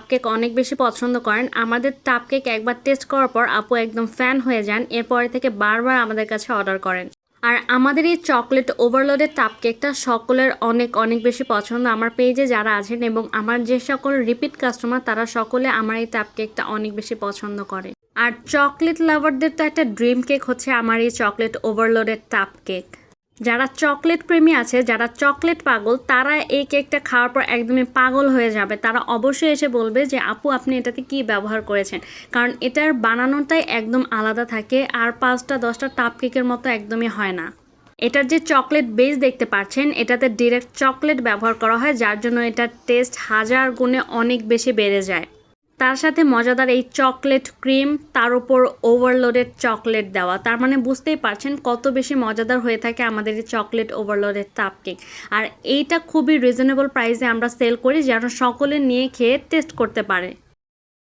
Cake অনেক বেশি পছন্দ করেন। আমাদের টাপ কেক একবার টেস্ট করার পর আপু একদম ফ্যান হয়ে যান, এরপরে থেকে বারবার আমাদের কাছে অর্ডার করেন। আর আমাদের এই চকলেট ওভারলোডের টাপ কেকটা সকলের অনেক অনেক বেশি পছন্দ। আমার পেজে যারা আছেন এবং আমার যে সকল রিপিট কাস্টমার তারা সকলে আমার এই টাপ কেকটা অনেক বেশি পছন্দ করে। আর চকলেট লাভারদের তো একটা ড্রিম কেক হচ্ছে আমার এই চকলেট ওভারলোডের টাপ কেক। যারা চকলেট প্রেমী আছে, যারা চকলেট পাগল, তারা এই কেকটা খাওয়ার পর একদমই পাগল হয়ে যাবে। তারা অবশ্যই এসে বলবে যে আপু আপনি এটাতে কি ব্যবহার করেছেন, কারণ এটার বানানোটাই একদম আলাদা থাকে আর 5টা-10টা টাপ কেকের মতো একদমই হয় না। এটার যে চকলেট বেস দেখতে পাচ্ছেন, এটাতে ডিরেক্ট চকলেট ব্যবহার করা হয়, যার জন্য এটার টেস্ট হাজার গুণে অনেক বেশি বেড়ে যায়। তার সাথে মজাদার এই চকলেট ক্রিম, তার উপর ওভারলোডেড চকলেট দেওয়া, তার মানে বুঝতেই পারছেন কত বেশি মজাদার হয়ে থাকে আমাদের এই চকলেট ওভারলোডেড টাপ কেক। আর এইটা খুবই রিজনেবল প্রাইসে আমরা সেল করি, যেন সকলে নিয়ে খেয়ে টেস্ট করতে পারে।